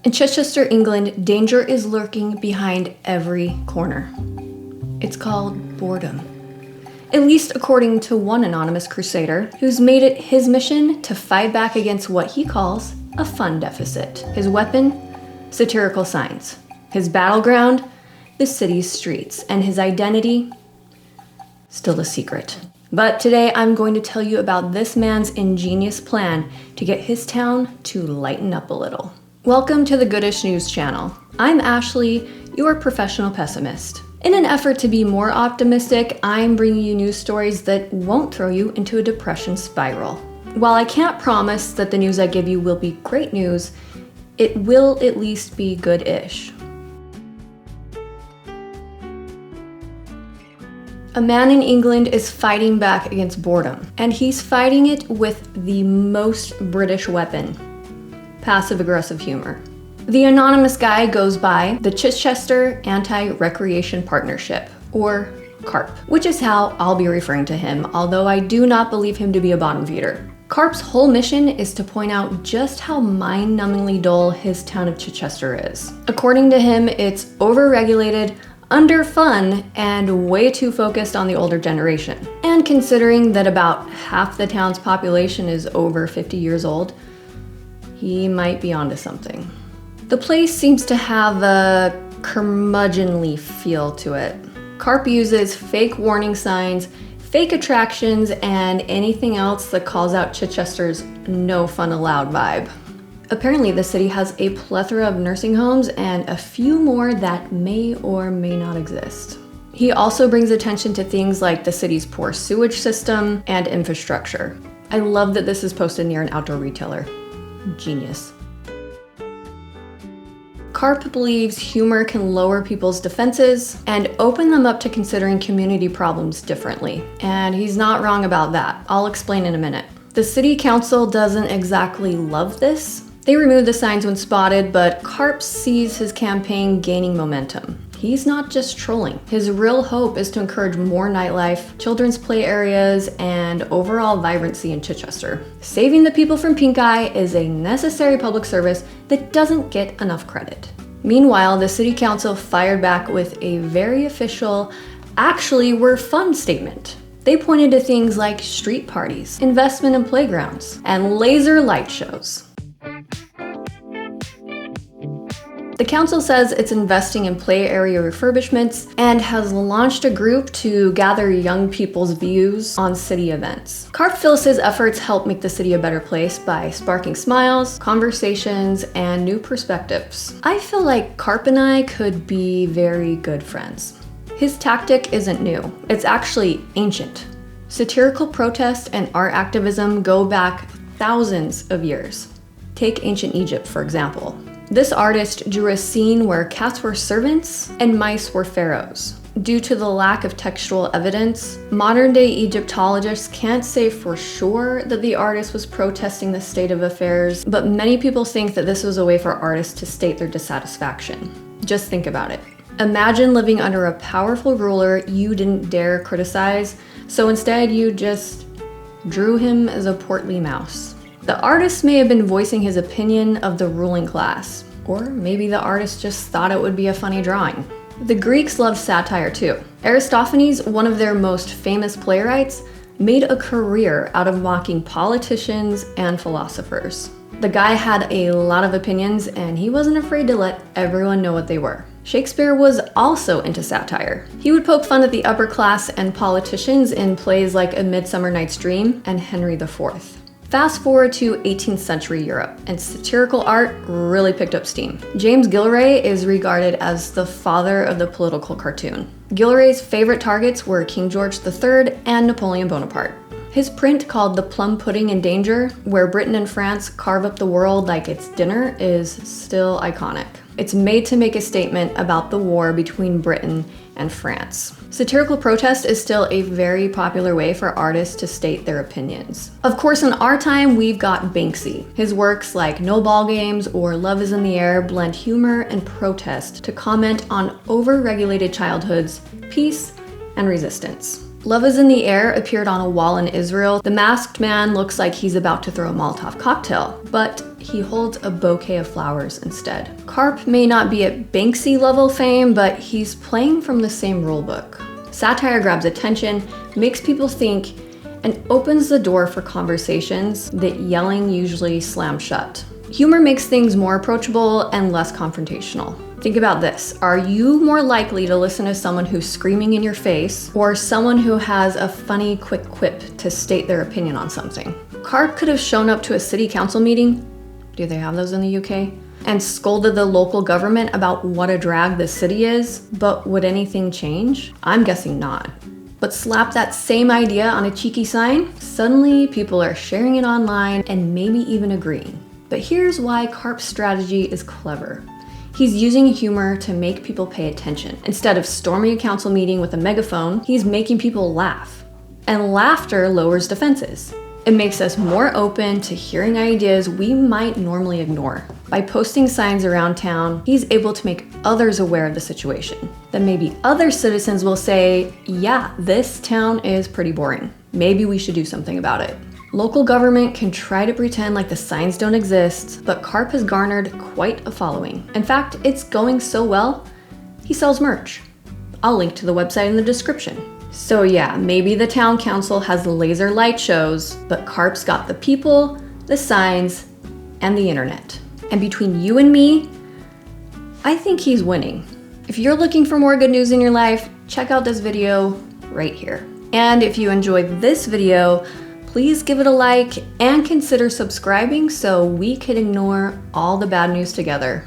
In Chichester, England, danger is lurking behind every corner. It's called boredom. At least according to one anonymous crusader who's made it his mission to fight back against what he calls a fun deficit. His weapon? Satirical signs. His battleground? The city's streets. And his identity? Still a secret. But today I'm going to tell you about this man's ingenious plan to get his town to lighten up a little. Welcome to the Goodish News channel. I'm Ashley, your professional pessimist. In an effort to be more optimistic, I'm bringing you news stories that won't throw you into a depression spiral. While I can't promise that the news I give you will be great news, it will at least be good-ish. A man in England is fighting back against boredom, and he's fighting it with the most British weapon: passive-aggressive humor. The anonymous guy goes by the Chichester Anti-Recreation Partnership, or CARP, which is how I'll be referring to him, although I do not believe him to be a bottom feeder. CARP's whole mission is to point out just how mind-numbingly dull his town of Chichester is. According to him, it's overregulated, under-fun, and way too focused on the older generation. And considering that about half the town's population is over 50 years old, he might be onto something. The place seems to have a curmudgeonly feel to it. CARP uses fake warning signs, fake attractions, and anything else that calls out Chichester's no fun allowed vibe. Apparently, the city has a plethora of nursing homes and a few more that may or may not exist. He also brings attention to things like the city's poor sewage system and infrastructure. I love that this is posted near an outdoor retailer. Genius. CARP believes humor can lower people's defenses and open them up to considering community problems differently. And he's not wrong about that. I'll explain in a minute. The city council doesn't exactly love this. They remove the signs when spotted, but CARP sees his campaign gaining momentum. He's not just trolling. His real hope is to encourage more nightlife, children's play areas, and overall vibrancy in Chichester. Saving the people from pink eye is a necessary public service that doesn't get enough credit. Meanwhile, the city council fired back with a very official, "actually, we're fun" statement. They pointed to things like street parties, investment in playgrounds, and laser light shows. The council says it's investing in play area refurbishments and has launched a group to gather young people's views on city events. CARP feels his efforts help make the city a better place by sparking smiles, conversations, and new perspectives. I feel like CARP and I could be very good friends. His tactic isn't new. It's actually ancient. Satirical protest and art activism go back thousands of years. Take ancient Egypt, for example. This artist drew a scene where cats were servants and mice were pharaohs. Due to the lack of textual evidence, modern-day Egyptologists can't say for sure that the artist was protesting the state of affairs, but many people think that this was a way for artists to state their dissatisfaction. Just think about it. Imagine living under a powerful ruler you didn't dare criticize, so instead you just drew him as a portly mouse. The artist may have been voicing his opinion of the ruling class, or maybe the artist just thought it would be a funny drawing. The Greeks loved satire too. Aristophanes, one of their most famous playwrights, made a career out of mocking politicians and philosophers. The guy had a lot of opinions and he wasn't afraid to let everyone know what they were. Shakespeare was also into satire. He would poke fun at the upper class and politicians in plays like A Midsummer Night's Dream and Henry IV. Fast forward to 18th century Europe, and satirical art really picked up steam. James Gillray is regarded as the father of the political cartoon. Gilray's favorite targets were King George III and Napoleon Bonaparte. His print called The Plum Pudding in Danger, where Britain and France carve up the world like it's dinner, is still iconic. It's made to make a statement about the war between Britain and France. Satirical protest is still a very popular way for artists to state their opinions. Of course, in our time, we've got Banksy. His works like No Ball Games or Love is in the Air blend humor and protest to comment on over-regulated childhoods, peace, and resistance. Love is in the Air appeared on a wall in Israel. The masked man looks like he's about to throw a Molotov cocktail, but he holds a bouquet of flowers instead. CARP may not be at Banksy level fame, but he's playing from the same rulebook. Satire grabs attention, makes people think, and opens the door for conversations that yelling usually slams shut. Humor makes things more approachable and less confrontational. Think about this. Are you more likely to listen to someone who's screaming in your face or someone who has a funny, quick quip to state their opinion on something? CARP could have shown up to a city council meeting, do they have those in the UK, and scolded the local government about what a drag the city is, but would anything change? I'm guessing not. But slap that same idea on a cheeky sign, suddenly people are sharing it online and maybe even agreeing. But here's why CARP's strategy is clever. He's using humor to make people pay attention. Instead of storming a council meeting with a megaphone, he's making people laugh. And laughter lowers defenses. It makes us more open to hearing ideas we might normally ignore. By posting signs around town, he's able to make others aware of the situation. Then maybe other citizens will say, yeah, this town is pretty boring. Maybe we should do something about it. Local government can try to pretend like the signs don't exist, but CARP has garnered quite a following. In fact, it's going so well, he sells merch. I'll link to the website in the description. So yeah, maybe the town council has laser light shows, but CARP's got the people, the signs, and the internet. And between you and me, I think he's winning. If you're looking for more good news in your life, check out this video right here. And if you enjoyed this video, please give it a like and consider subscribing so we can ignore all the bad news together.